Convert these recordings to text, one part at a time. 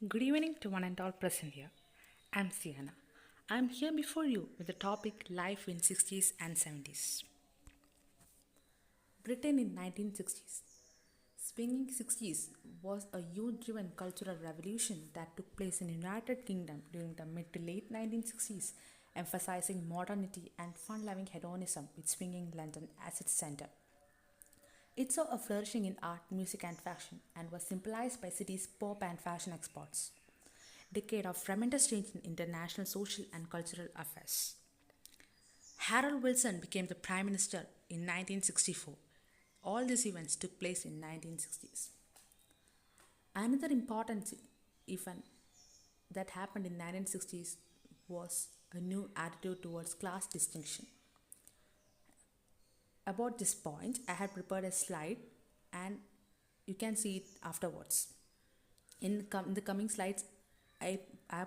Good evening to one and all present here. I'm Siyana. I'm here before you with the topic Life in 60s and 70s. Britain in 1960s. Swinging 60s was a youth-driven cultural revolution that took place in United Kingdom during the mid to late 1960s, emphasizing modernity and fun-loving hedonism with swinging London as its center. It saw a flourishing in art, music, and fashion, and was symbolized by city's pop and fashion exports. Decade of tremendous change in international social and cultural affairs. Harold Wilson became the Prime Minister in 1964. All these events took place in 1960s. Another important event that happened in 1960s was a new attitude towards class distinction. About this point, I had prepared a slide and you can see it afterwards. In the coming slides, I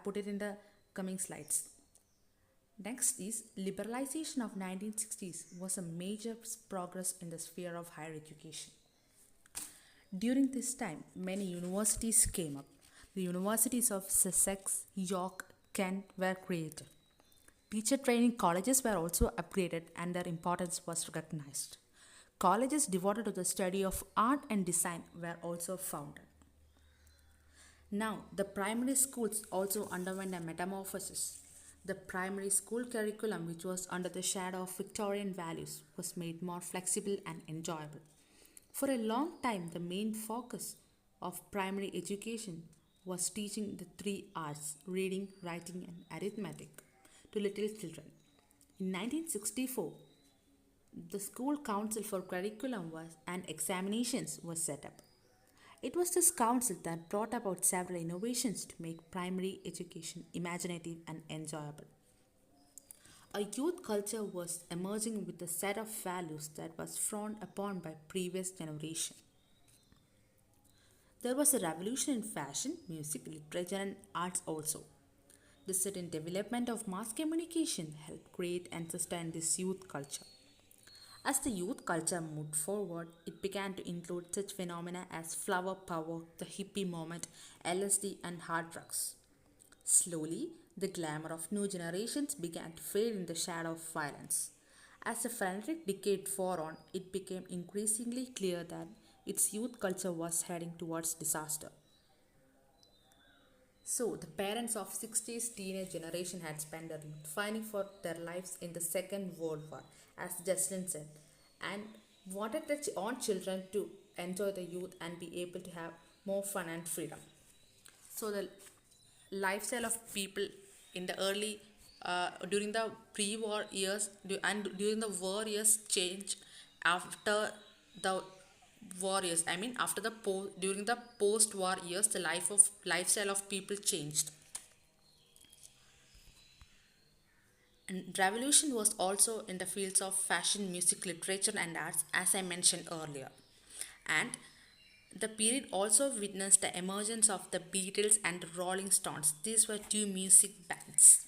put it in the coming slides. Next is liberalization of 1960s was a major progress in the sphere of higher education. During this time, many universities came up. The universities of Sussex, York, Kent were created. Teacher training colleges were also upgraded and their importance was recognized. Colleges devoted to the study of art and design were also founded. Now, the primary schools also underwent a metamorphosis. The primary school curriculum, which was under the shadow of Victorian values, was made more flexible and enjoyable. For a long time, the main focus of primary education was teaching the three arts reading, writing, and arithmetic to little children. In 1964, the School Council for Curriculum and Examinations was set up. It was this council that brought about several innovations to make primary education imaginative and enjoyable. A youth culture was emerging with a set of values that was frowned upon by previous generation. There was a revolution in fashion, music, literature and arts also. The sudden development of mass communication helped create and sustain this youth culture. As the youth culture moved forward, it began to include such phenomena as flower power, the hippie movement, LSD, and hard drugs. Slowly, the glamour of new generations began to fade in the shadow of violence. As the frenetic decade wore on, it became increasingly clear that its youth culture was heading towards disaster. So, the parents of 60s teenage generation had spent their fighting for their lives in the Second World War, as Justin said, and wanted their own children to enjoy the youth and be able to have more fun and freedom. So, the lifestyle of people in the early, during the pre-war years and during the war years changed after the warriors, I mean after the during the post-war years, the lifestyle of people changed. And revolution was also in the fields of fashion, music, literature and arts, as I mentioned earlier. And the period also witnessed the emergence of the Beatles and the Rolling Stones. These were two music bands.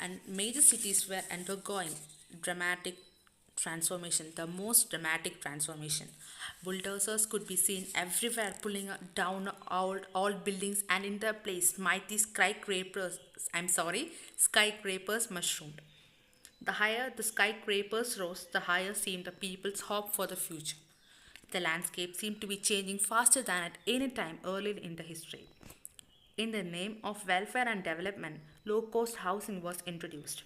And major cities were undergoing dramatic transformation, the most dramatic transformation. Bulldozers could be seen everywhere pulling down all buildings, and in their place mighty skyscrapers mushroomed. The higher the skyscrapers rose, the higher seemed the people's hope for the future. The landscape seemed to be changing faster than at any time earlier in the history. In the name of welfare and development, low-cost housing was introduced.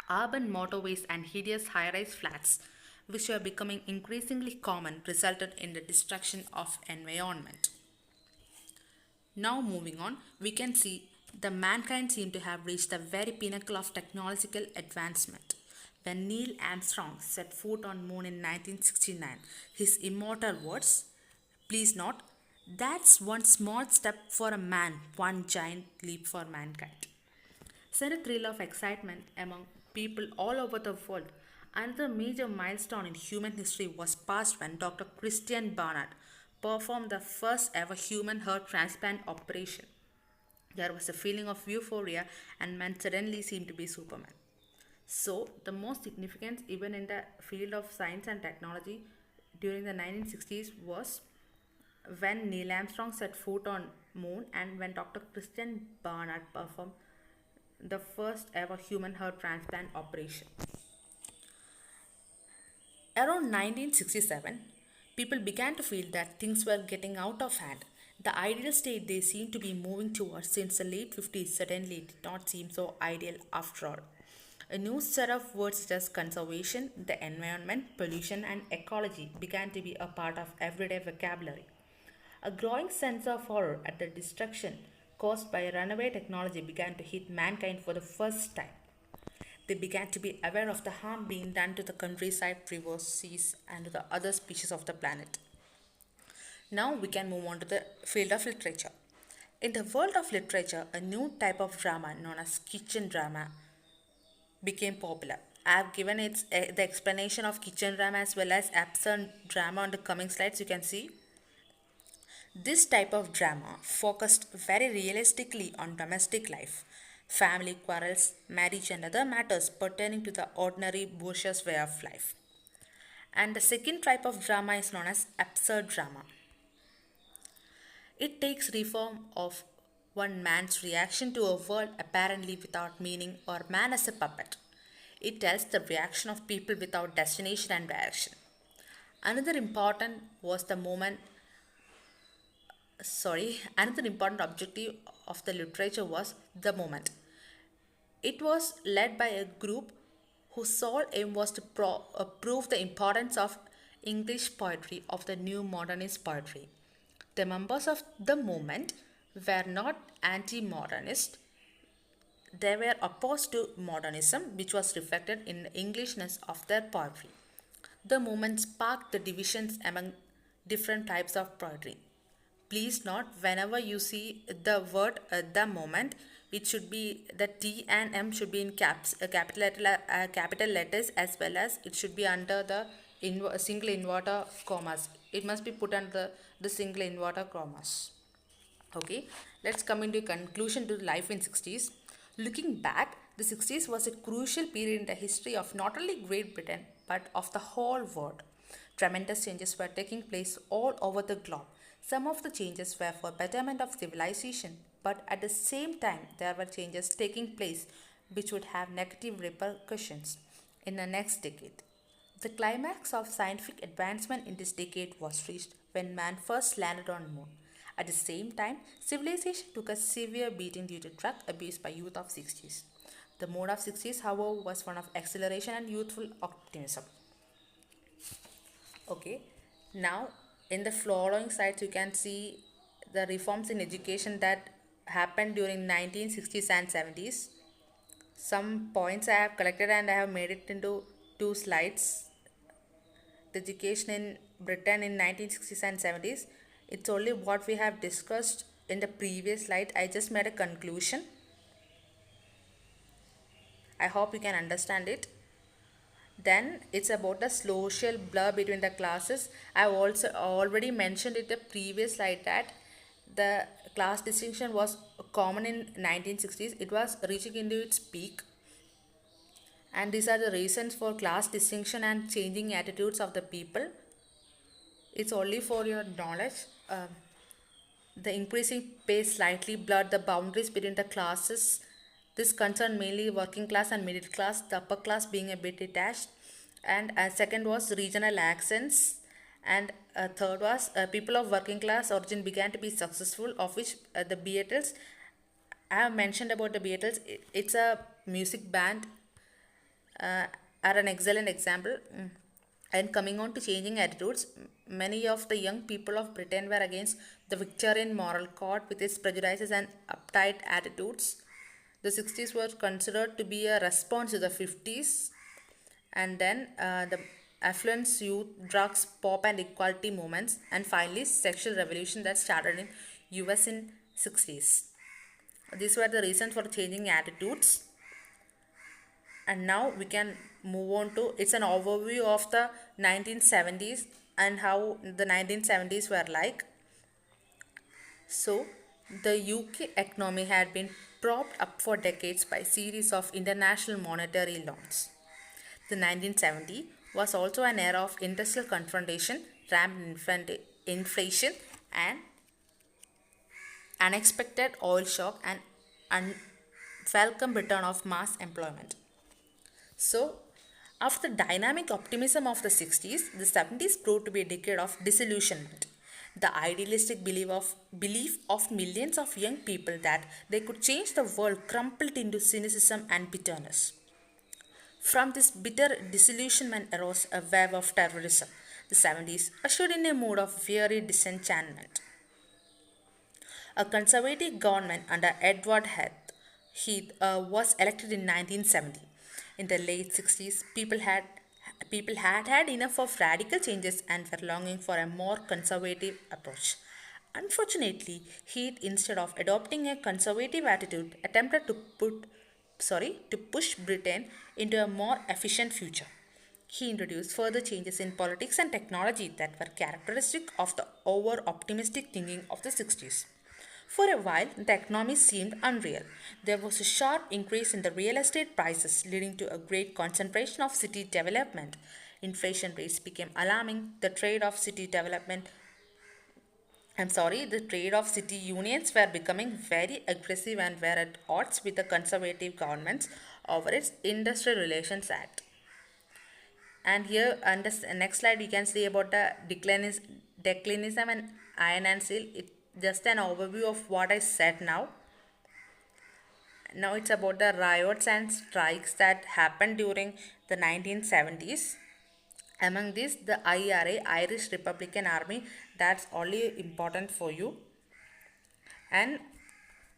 Urban motorways and hideous high-rise flats, which were becoming increasingly common, resulted in the destruction of environment. Now moving on, we can see the mankind seemed to have reached the very pinnacle of technological advancement. When Neil Armstrong set foot on moon in 1969, his immortal words, please note, that's one small step for a man, one giant leap for mankind, sent a thrill of excitement among people all over the world. Another major milestone in human history was passed when Dr. Christian Barnard performed the first ever human heart transplant operation. There was a feeling of euphoria, and man suddenly seemed to be Superman. So, the most significant event in the field of science and technology during the 1960s was when Neil Armstrong set foot on moon and when Dr. Christian Barnard performed the first ever human heart transplant operation. Around 1967, people began to feel that things were getting out of hand. The ideal state they seemed to be moving towards since the late 50s suddenly did not seem so ideal after all. A new set of words such as conservation, the environment, pollution, and ecology began to be a part of everyday vocabulary. A growing sense of horror at the destruction caused by runaway technology began to hit mankind for the first time. They began to be aware of the harm being done to the countryside, rivers, seas, and to the other species of the planet. Now we can move on to the field of literature. In the world of literature, a new type of drama known as kitchen drama became popular. I have given the explanation of kitchen drama as well as absurd drama on the coming slides. You can see this type of drama focused very realistically on domestic life, family quarrels, marriage, and other matters pertaining to the ordinary bourgeois way of life. And the second type of drama is known as absurd drama. It takes reform of one man's reaction to a world apparently without meaning or man as a puppet. It tells the reaction of people without destination and direction. Another important was the moment Another important objective of the literature was the moment. It was led by a group whose sole aim was to prove the importance of English poetry of the new modernist poetry. The members of the movement were not anti-modernist, they were opposed to modernism, which was reflected in the Englishness of their poetry. The movement sparked the divisions among different types of poetry. Please note, whenever you see the word the moment, it should be the T and M should be in capital letters, as well as it should be under the single inverter commas. It must be put under the single inverter commas. Okay, let's come into a conclusion to life in 60s. Looking back, the 60s was a crucial period in the history of not only Great Britain but of the whole world. Tremendous changes were taking place all over the globe. Some of the changes were for betterment of civilization, but at the same time there were changes taking place which would have negative repercussions in the next decade. The climax of scientific advancement in this decade was reached when man first landed on the moon. At the same time, civilization took a severe beating due to drug abuse by youth of 60s. The mood of 60s, however, was one of acceleration and youthful optimism. Okay, now in the following slides you can see the reforms in education that happened during 1960s and 70s. Some points I have collected and I have made it into two slides. The education in Britain in 1960s and 70s, it's only what we have discussed in the previous slide. I just made a conclusion. I hope you can understand it. Then it's about the social blur between the classes. I also already mentioned in the previous slide that the class distinction was common in 1960s. It was reaching into its peak. And these are the reasons for class distinction and changing attitudes of the people. It's only for your knowledge. The increasing pace slightly blurred the boundaries between the classes. This concerned mainly working class and middle class, the upper class being a bit detached. And second was regional accents. And third was people of working class origin began to be successful, of which the Beatles. I have mentioned about the Beatles. It's a music band, are an excellent example. And coming on to changing attitudes, many of the young people of Britain were against the Victorian moral code with its prejudices and uptight attitudes. The 60s were considered to be a response to the 50s, and then the affluence, youth, drugs, pop and equality movements, and finally sexual revolution that started in US in 60s. These were the reasons for changing attitudes. And now we can move on to, it's an overview of the 1970s and how the 1970s were like. So the UK economy had been propped up for decades by a series of international monetary loans. The 1970s was also an era of industrial confrontation, rampant inflation, and unexpected oil shock and unwelcome return of mass employment. So, after the dynamic optimism of the 60s, the 70s proved to be a decade of disillusionment. The idealistic belief of millions of young people that they could change the world crumpled into cynicism and bitterness. From this bitter disillusionment arose a wave of terrorism. The 70s ushered in a mood of weary disenchantment. A conservative government under Edward Heath was elected in 1970. In the late 60s, people had enough of radical changes and were longing for a more conservative approach. Unfortunately, Heath, instead of adopting a conservative attitude, attempted to push Britain into a more efficient future. He introduced further changes in politics and technology that were characteristic of the over optimistic thinking of the 60s. For a while, the economy seemed unreal. There was a sharp increase in the real estate prices, leading to a great concentration of city development. Inflation rates became alarming. The trade of city unions were becoming very aggressive and were at odds with the conservative governments over its Industrial Relations Act. And here, on this next slide, we can see about the declinism and iron and steel. It just an overview of what I said now. Now it's about the riots and strikes that happened during the 1970s. Among these, the IRA, Irish Republican Army, that's only important for you. And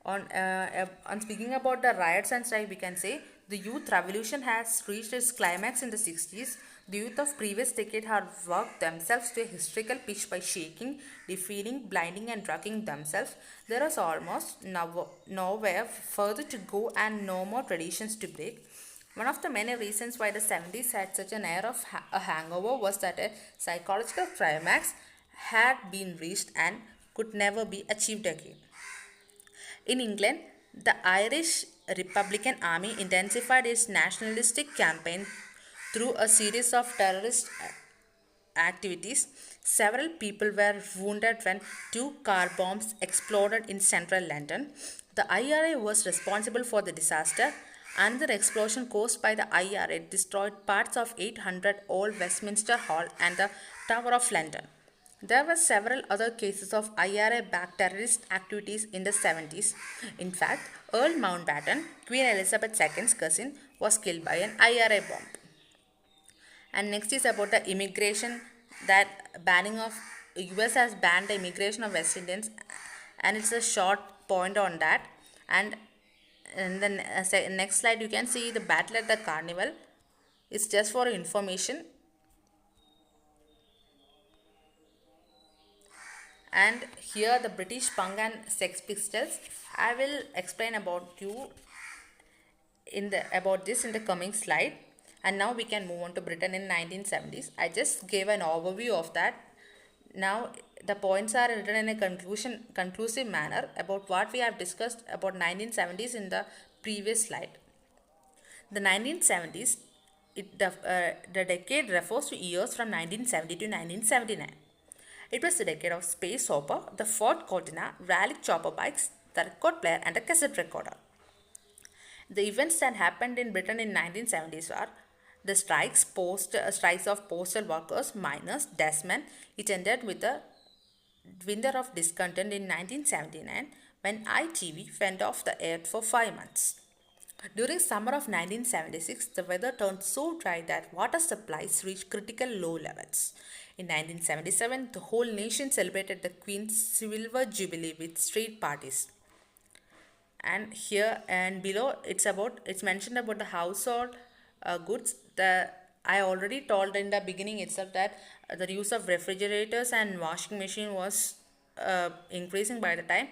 on speaking about the riots and strike, we can say the youth revolution has reached its climax in the 60s. The youth of previous decade had worked themselves to a hysterical pitch by shaking, defeating, blinding and drugging themselves. There was almost nowhere further to go and no more traditions to break. One of the many reasons why the 70s had such an air of a hangover was that a psychological climax had been reached and could never be achieved again. In England, the Irish Republican Army intensified its nationalistic campaign through a series of terrorist activities. Several people were wounded when two car bombs exploded in central London. The IRA was responsible for the disaster. Another explosion caused by the IRA destroyed parts of 800 Old Westminster Hall and the Tower of London. There were several other cases of IRA-backed terrorist activities in the 70s. In fact, Earl Mountbatten, Queen Elizabeth II's cousin, was killed by an IRA bomb. And next is about the immigration, that banning of US has banned the immigration of West Indians, and it's a short point on that. And in the next slide, you can see the battle at the carnival. It's just for information. And here the British punk and Sex Pistols. I will explain about this in the coming slide. And now we can move on to Britain in 1970s. I just gave an overview of that. Now the points are written in a conclusive manner about what we have discussed about 1970s in the previous slide. The 1970s, the decade refers to years from 1970 to 1979. It was the decade of space opera, the Ford Cortina, rally chopper bikes, the record player and the cassette recorder. The events that happened in Britain in 1970s are the strikes of postal workers, miners, dustmen. It ended with the winter of discontent in 1979 when ITV went off the air for 5 months. During summer of 1976, the weather turned so dry that water supplies reached critical low levels. In 1977, the whole nation celebrated the Queen's Silver Jubilee with street parties. And here and below, it's mentioned about the household goods. I already told in the beginning itself that the use of refrigerators and washing machine was increasing by the time.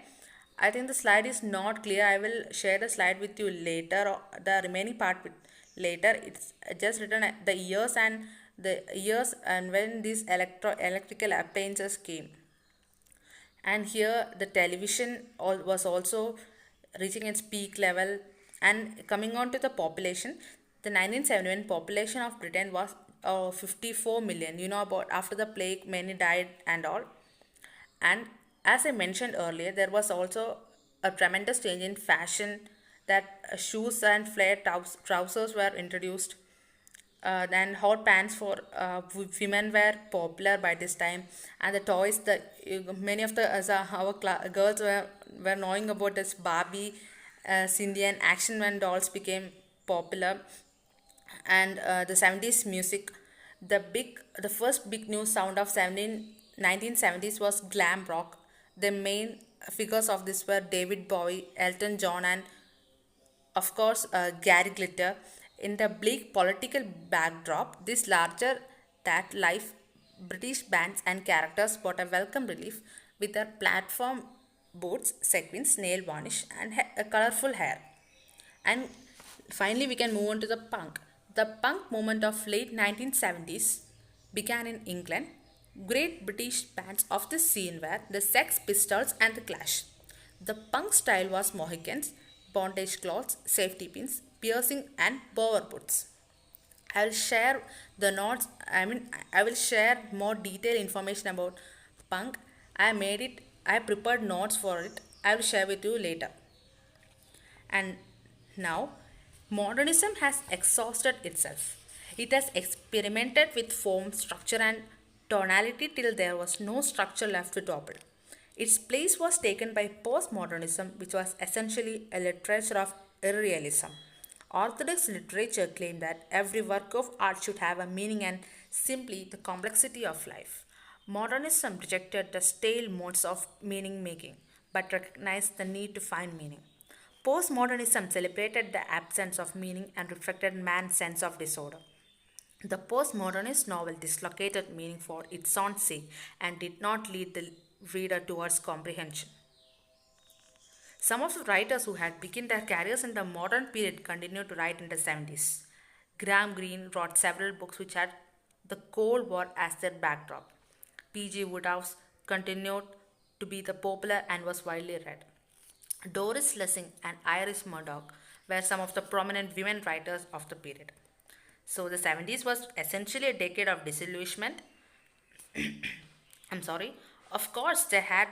I think the slide is not clear. I will share the slide with you later, or the remaining part with later. It's just written the years and when these electrical appliances came. And here the television was also reaching its peak level. And coming on to the population, the 1971 population of Britain was 54 million. You know about after the plague many died and all. And As I mentioned earlier, there was also a tremendous change in fashion that shoes and flared trousers were introduced. Then hot pants for women were popular by this time, and the toys that many of the girls were knowing about this Barbie, Cindy and action man dolls became popular, and the 70s music, the first big new sound of 1970s was glam rock. The main figures of this were David Bowie, Elton John, and of course Gary Glitter. In the bleak political backdrop, this larger that life British bands and characters brought a welcome relief with their platform boots, sequins, nail varnish, and a colorful hair. And finally, we can move on to the punk. The punk movement of late 1970s began in England. Great British bands of this scene were the Sex Pistols and the Clash. The punk style was Mohicans, bondage cloths, safety pins, piercing, and bower boots. I will share the notes. I will share more detailed information about punk. I prepared notes for it. I will share with you later. And now, modernism has exhausted itself. It has experimented with form, structure, and tonality till there was no structure left to topple. Its place was taken by postmodernism, which was essentially a literature of irrealism. Orthodox literature claimed that every work of art should have a meaning and simply the complexity of life. Modernism rejected the stale modes of meaning making, but recognized the need to find meaning. Postmodernism celebrated the absence of meaning and reflected man's sense of disorder. The postmodernist novel dislocated meaning for its own sake and did not lead the reader towards comprehension. Some of the writers who had begun their careers in the modern period continued to write in the 70s. Graham Greene wrote several books which had the Cold War as their backdrop. P.G. Wodehouse continued to be the popular and was widely read. Doris Lessing and Iris Murdoch were some of the prominent women writers of the period. So the 70s was essentially a decade of disillusionment. I'm sorry. Of course, there had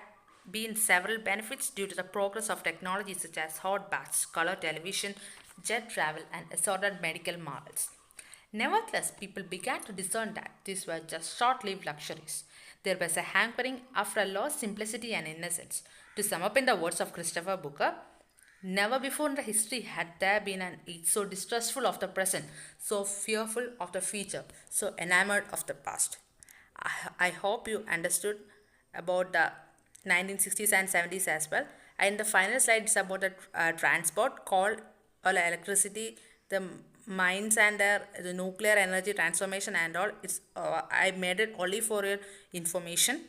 been several benefits due to the progress of technology such as hot baths, color television, jet travel, and assorted medical marvels. Nevertheless, people began to discern that these were just short lived luxuries. There was a hankering after a lost simplicity and innocence. To sum up in the words of Christopher Booker, never before in the history had there been an age so distrustful of the present, so fearful of the future, so enamored of the past. I hope you understood about the 1960s and 70s as well. And the final slide is about the transport, coal or electricity, the mines and the nuclear energy transformation and all. I made it only for your information.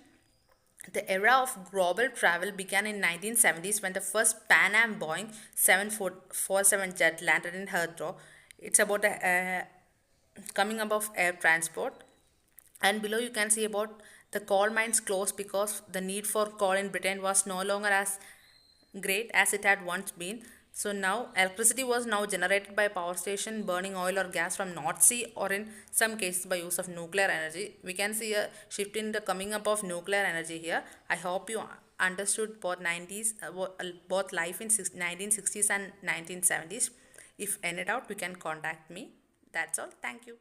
The era of global travel began in 1970s when the first Pan Am Boeing 747 jet landed in Heathrow. It's about the coming up of air transport. And below you can see about the coal mines closed because the need for coal in Britain was no longer as great as it had once been. So now electricity was now generated by power station burning oil or gas from North Sea, or in some cases by use of nuclear energy. We can see a shift in the coming up of nuclear energy here. I hope you understood both 90s, both life in 1960s and 1970s. If any doubt, you can contact me. That's all. Thank you.